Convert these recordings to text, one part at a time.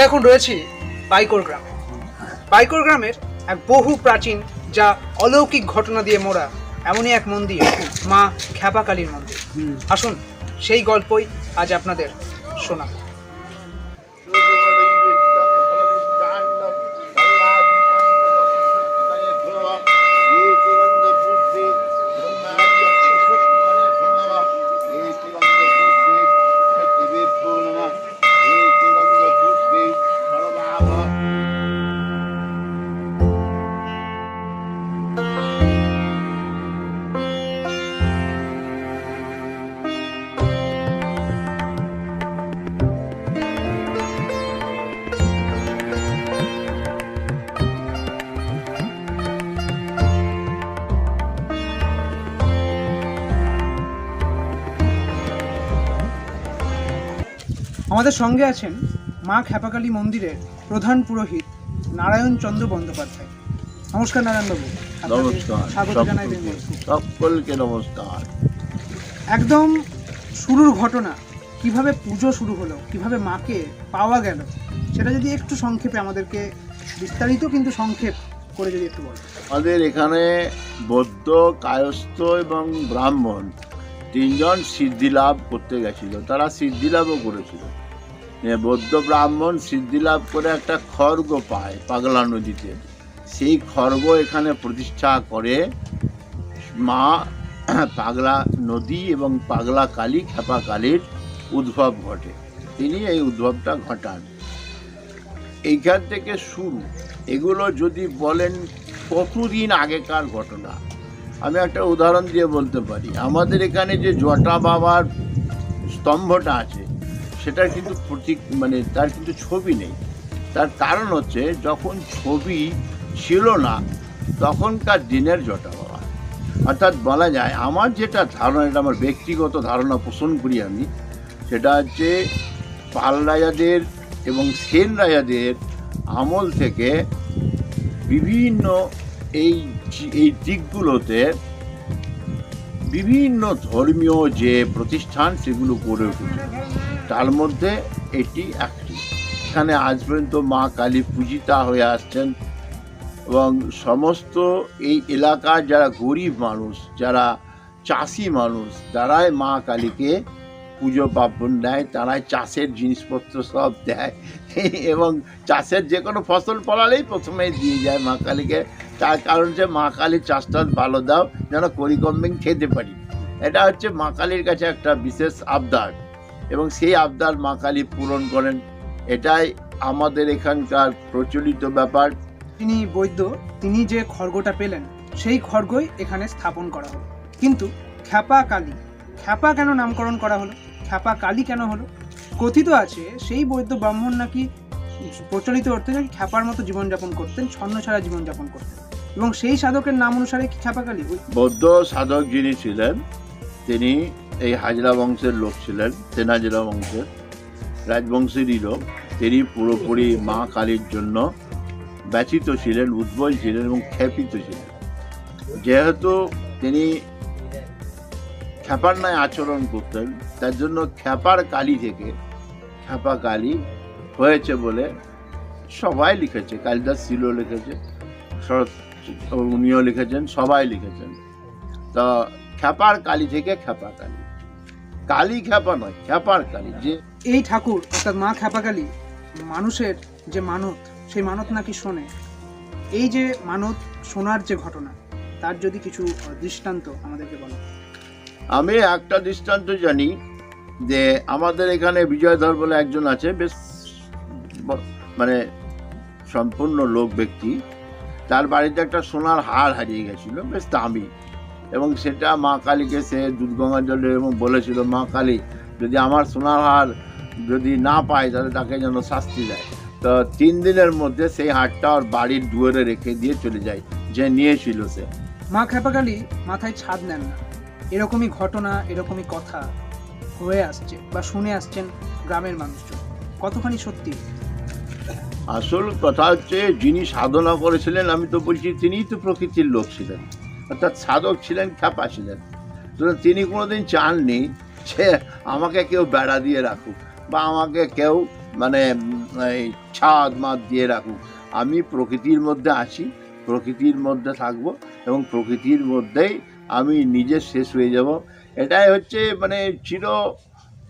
আমরা এখন রয়েছি বাইকোর গ্রামে। বাইকোর গ্রামের এক বহু প্রাচীন যা অলৌকিক ঘটনা দিয়ে মোড়া এমনই এক মন্দির, মা খ্যাপাকালীর মন্দির। আসুন সেই গল্পই আজ আপনাদের শোনাব। আমাদের সঙ্গে আছেন মা খ্যাপাকালী মন্দিরের প্রধান পুরোহিত নারায়ণ চন্দ্র বন্দ্যোপাধ্যায়। নমস্কার নারায়ণবাবু। নমস্কার, স্বাগত জানাই। সকলকে নমস্কার। একদম শুরুর ঘটনা, কিভাবে পুজো শুরু হলো, কিভাবে মাকে পাওয়া গেল, সেটা যদি একটু সংক্ষেপে আমাদেরকে, বিস্তারিত কিন্তু সংক্ষেপ করে যদি একটু বলেন। আমাদের এখানে বৌদ্ধ, কায়স্থ এবং ব্রাহ্মণ তিনজন সিদ্ধিলাভ করতে গেছিল। তারা সিদ্ধিলাভও করেছিল। বৌদ্ধ ব্রাহ্মণ সিদ্ধিলাভ করে একটা খড়গ পায় পাগলা নদীতে। সেই খড়গ এখানে প্রতিষ্ঠা করে মা পাগলা নদী এবং পাগলা কালী, খ্যাপা কালীর উদ্ভব ঘটে। তিনি এই উদ্ভবটা ঘটান। এইখান থেকে শুরু। এগুলো যদি বলেন কতদিন আগেকার ঘটনা, আমি একটা উদাহরণ দিয়ে বলতে পারি। আমাদের এখানে যে জটা বাবার স্তম্ভটা আছে, সেটার কিন্তু প্রতীক, মানে তার কিন্তু ছবি নেই। তার কারণ হচ্ছে, যখন ছবি ছিল না তখনকার দিনের জটা বাবা। অর্থাৎ বলা যায়, আমার যেটা ধারণা, এটা আমার ব্যক্তিগত ধারণা পোষণ করি আমি, সেটা হচ্ছে পাল রাজাদের এবং সেন রাজাদের আমল থেকে বিভিন্ন এই দিকগুলোতে বিভিন্ন ধর্মীয় যে প্রতিষ্ঠান সেগুলো গড়ে উঠেছে। তার মধ্যে এটি একটি। এখানে আজ পর্যন্ত মা কালী পূজিতা হয়ে আসছেন এবং সমস্ত এই এলাকার যারা গরিব মানুষ, যারা চাষি মানুষ, তারাই মা কালীকে পুজো পার্বণ দেয়। তারাই চাষের জিনিসপত্র সব দেয় এবং চাষের যে কোনো ফসল ফলালেই প্রথমে দিয়ে যায় মা কালীকে। তার কারণ হচ্ছে, মা কালীর চাষটা ভালো দাও, যেন করিকম্বিং খেতে পারি। এটা হচ্ছে মা কালীর কাছে একটা বিশেষ আবদার এবং সেই আবদার মা কালী পূরণ করেন। এটাই আমাদের এখানকার প্রচলিত ব্যাপার। তিনি বৈদ্য, তিনি যে খড়গটা পেলেন সেই খড়গই এখানে স্থাপন করা হলো। কিন্তু খ্যাপা কালী, খ্যাপা কেন নামকরণ করা হলো, খ্যাপা কালী কেন হলো? কথিত আছে সেই বৈদ্য ব্রাহ্মণ নাকি প্রচলিত অর্থে নাকি খ্যাপার মতো জীবনযাপন করতেন, ছন্ন ছাড়া জীবনযাপন করতেন, এবং সেই সাধকের নাম অনুসারে কি খ্যাপা কালী? বৌদ্ধ সাধক যিনি ছিলেন, তিনি এই হাজরা বংশের লোক ছিলেন, সেন হাজরা বংশের রাজবংশেরই লোক। তিনি পুরোপুরি মা কালীর জন্য ব্যথিত ছিলেন, উদ্বল ছিলেন এবং ক্ষেপিত ছিলেন। যেহেতু তিনি খ্যাপার ন্যায় আচরণ করতেন, তার জন্য খ্যাপার কালী থেকে খ্যাপা কালী হয়েছে বলে সবাই লিখেছে। কালিদাস ছিল লিখেছে, শরৎ উনিও লিখেছেন, সবাই লিখেছেন। তো খ্যাপার কালী থেকে খ্যাপা কালী, কালী খ্যাপা নয়, খ্যাপার কালী। যে এই ঠাকুর অর্থাৎ মা খ্যাপা কালী মানুষের যে মানত, সেই মানত নাকি শোনে। এই যে মানত শোনার যে ঘটনা, তার যদি কিছু দৃষ্টান্ত আমাদেরকে বলো। আমি একটা দৃষ্টান্ত জানি, যে আমাদের এখানে বিজয়ধর বলে একজন আছে, বেশ মানে সম্পূর্ণ লোক ব্যক্তি। তার বাড়িতে একটা সোনার হার হারিয়ে গেছিল, বেশ দামি, এবং সেটা মা কালীকে সে দুধগঙ্গা জলে এবং বলেছিল, মা কালী যদি আমার সোনার হার যদি না পায় তাহলে তাকে যেন শাস্তি দেয়। তো 3 দিনের মধ্যে সেই হারটা ওর বাড়ির দুয়ারে রেখে দিয়ে চলে যায়, যে নিয়েছিল সে। মা খ্যাপা কালী মাথায় ছাদ নেন না, এরকমই ঘটনা, এরকমই কথা হয়ে আসছে বা শুনে আসছেন গ্রামের মানুষজন। কতখানি সত্যি? আসল কথা হচ্ছে, যিনি সাধনা করেছিলেন, আমি তো বলছি তিনিই তো প্রকৃতির লোক ছিলেন, অর্থাৎ সাধক ছিলেন, খ্যাপা ছিলেন। তো তিনি কোনোদিন চাননি যে আমাকে কেউ বেড়া দিয়ে রাখুক বা আমাকে কেউ মানে এই ছাদ মাদ দিয়ে রাখুক। আমি প্রকৃতির মধ্যে আছি, প্রকৃতির মধ্যে থাকব এবং প্রকৃতির মধ্যেই আমি নিজে শেষ হয়ে যাব। এটাই হচ্ছে মানে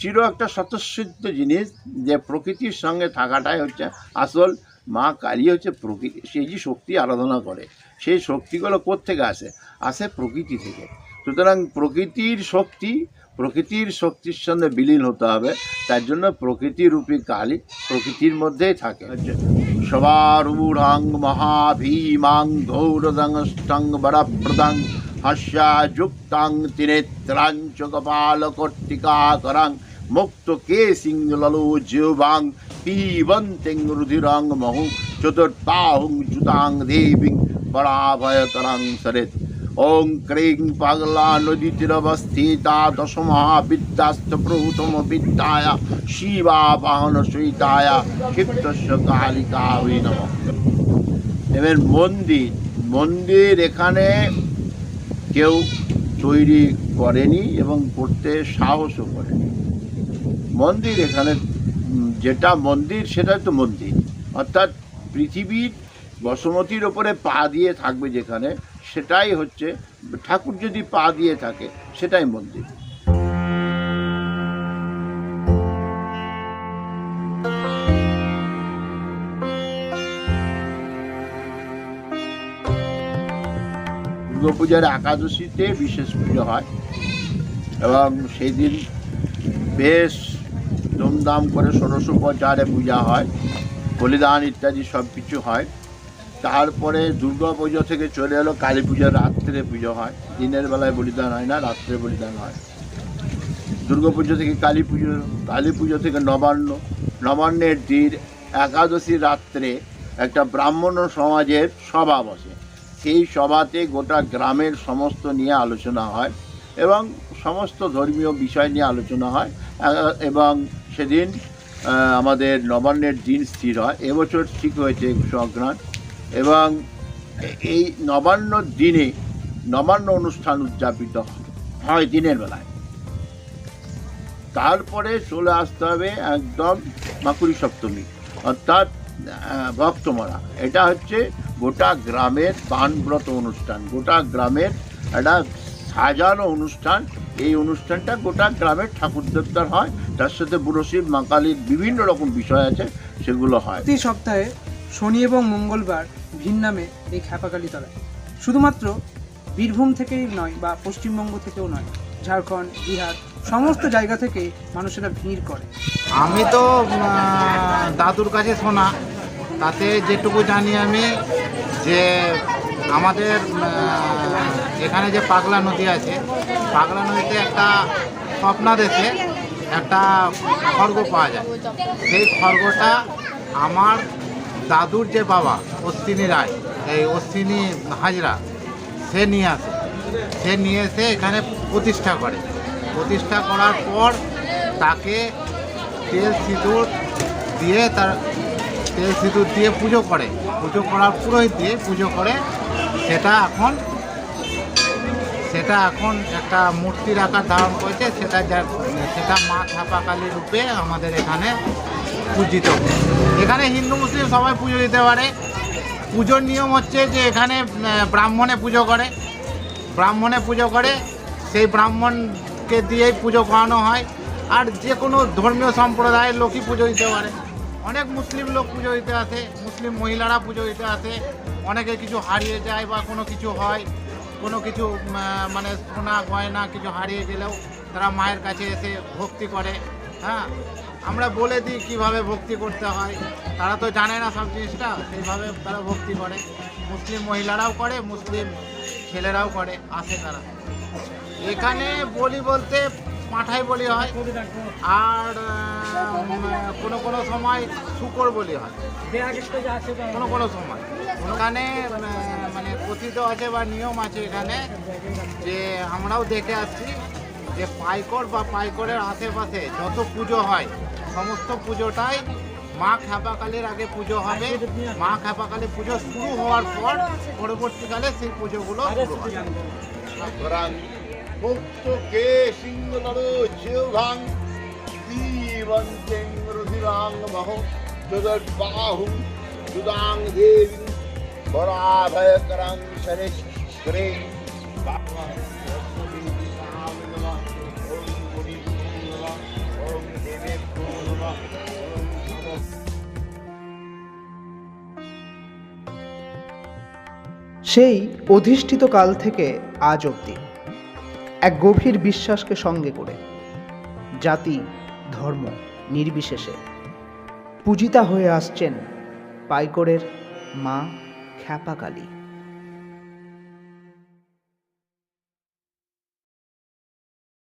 চির একটা স্বতঃসিদ্ধ জিনিস, যে প্রকৃতির সঙ্গে থাকাটাই হচ্ছে আসল। মা কালী হচ্ছে প্রকৃতি, সেই যে শক্তি আরাধনা করে, সেই শক্তিগুলো কোত্থেকে আসে প্রকৃতি থেকে। সুতরাং প্রকৃতির শক্তির সঙ্গে বিলীন হতে হবে। তার জন্য প্রকৃতিরূপী কালী প্রকৃতির মধ্যেই থাকে। সবারূঢ়াং মহাভীমাং গৌরদংষ্টং বরপ্রদং হাস্যাযুক্তাং ত্রিনেত্রাঞ্চ কপালকর্তিকাকরাং মুক্ত কেশিং ললোজিহ্বাং পিবন্তিং রুধিরাং মহু চতুর্বাহুং যুতাং দেবীং বরাভয়করাং সরেৎ। ওং ক্রিং পাগলা নদীতীরবস্থিতা দশমহাবিদ্যাস্ত প্রথম বিদ্যায়া শিবা বাহন সহিতায়া ক্ষিপ্তস্য কালিকা ওই নমঃ। এবার মন্দির এখানে কেউ তৈরি করেনি এবং করতে সাহসও করেনি। মন্দির এখানে যেটা মন্দির সেটা তো মন্দির, অর্থাৎ পৃথিবীর বসুমতীর ওপরে পা দিয়ে থাকবে যেখানে, সেটাই হচ্ছে ঠাকুর। যদি পা দিয়ে থাকে সেটাই মন্দির। দুর্গাপূজার একাদশীতে বিশেষ পুজো হয় এবং সেই দিন বেশ ধুমধাম করে ষোড়শোপচারে পূজা হয়, বলিদান ইত্যাদি সব কিছু হয়। তারপরে দুর্গা পুজো থেকে চলে এলো কালী পূজার রাত্রে পুজো হয়। দিনের বেলায় বলিদান হয় না, রাত্রে বলিদান হয়। দুর্গা পুজো থেকে কালী পুজো থেকে নবান্নের দিন একাদশী রাত্রে একটা ব্রাহ্মণ সমাজের সভা বসে। সেই সভাতে গোটা গ্রামের সমস্ত নিয়ে আলোচনা হয় এবং সমস্ত ধর্মীয় বিষয় নিয়ে আলোচনা হয় এবং সেদিন আমাদের নবান্নের দিন স্থির হয়। এবছর ঠিক হয়েছে 21 অগ্রহায়ণ এবং এই নবান্ন অনুষ্ঠান উদযাপিত হয় দিনের বেলায়। তারপরে চলে আসতে হবে একদম মাকুড়ি সপ্তমী, অর্থাৎ ভক্তমরা। এটা হচ্ছে গোটা গ্রামের পানব্রত অনুষ্ঠান, গোটা গ্রামের একটা সাজানো অনুষ্ঠান। এই অনুষ্ঠানটা গোটা গ্রামের ঠাকুর দেবতার হয়, তার সাথে বুড়ো শিব মা কালীর বিভিন্ন রকম বিষয় আছে, সেগুলো হয় প্রতি সপ্তাহে শনি এবং মঙ্গলবার ভিন নামে এই খ্যাপাকালী তলায়। শুধুমাত্র বীরভূম থেকেই নয় বা পশ্চিমবঙ্গ থেকেও নয়, ঝাড়খণ্ড, বিহার সমস্ত জায়গা থেকে মানুষেরা ভিড় করে। আমি তো দাদুর কাছে শোনা, তাতে যেটুকু জানি আমি, যে আমাদের এখানে যে পাগলা নদী আছে, পাগলা নদীতে একটা স্বপ্নাদেশে একটা খড়গ পাওয়া যায়। সেই খড়গটা আমার দাদুর যে বাবা অশ্বিনী রায়, এই অশ্বিনী হাজরা, সে নিয়ে এসে এখানে প্রতিষ্ঠা করার পর তাকে তেল সিঁদুর দিয়ে পুজো করার পুরোহিত দিয়ে পুজো করে। সেটা এখন একটা মূর্তির আকার ধারণ করেছে। সেটা মা খ্যাপাকালী রূপে আমাদের এখানে পূজিত। এখানে হিন্দু মুসলিম সবাই পুজো দিতে পারে। পুজোর নিয়ম হচ্ছে যে এখানে ব্রাহ্মণে পুজো করে, সেই ব্রাহ্মণকে দিয়েই পুজো করানো হয়। আর যে কোনো ধর্মীয় সম্প্রদায়ের লোকই পুজো দিতে পারে। অনেক মুসলিম লোক পুজো দিতে আসে, মুসলিম মহিলারা পুজো দিতে আসে। অনেকে কিছু হারিয়ে যায় বা কোনো কিছু হয়, কোনো কিছু মানে সোনা গয়না কিছু হারিয়ে গেলেও তারা মায়ের কাছে এসে ভক্তি করে। হ্যাঁ, আমরা বলে দিই কীভাবে ভক্তি করতে হয়, তারা তো জানে না সব জিনিসটা, সেইভাবে তারা ভক্তি করে। মুসলিম মহিলারাও করে, মুসলিম ছেলেরাও করে, আসে তারা। এখানে বলি বলতে পাঁঠাই বলি হয়, আর কোনো সময় শূকর বলি হয়, কোনো সময়। ওখানে মানে কথিত আছে বা নিয়ম আছে এখানে, যে আমরাও দেখে আসছি যে পাইকরের আশেপাশে যত পুজো হয় সমস্ত পুজোটাই মা খ্যাপাকালীর আগে পুজো হবে। মা খ্যাপাকালী পুজো শুরু হওয়ার পর পরবর্তীকালে সেই পুজোগুলো শুরু হয়। জীবন্তেং রুধিরাং মহ যদবাহুং যুদাং দেবী বরাভয়করং শরেশ্বরে সেই অধিষ্ঠিত কাল থেকে আজ অবধি এক গভীর বিশ্বাসকে সঙ্গে করে জাতি ধর্ম নির্বিশেষে পূজিতা হয়ে আসছেন পাইকড়ের মা খ্যাপা কালী।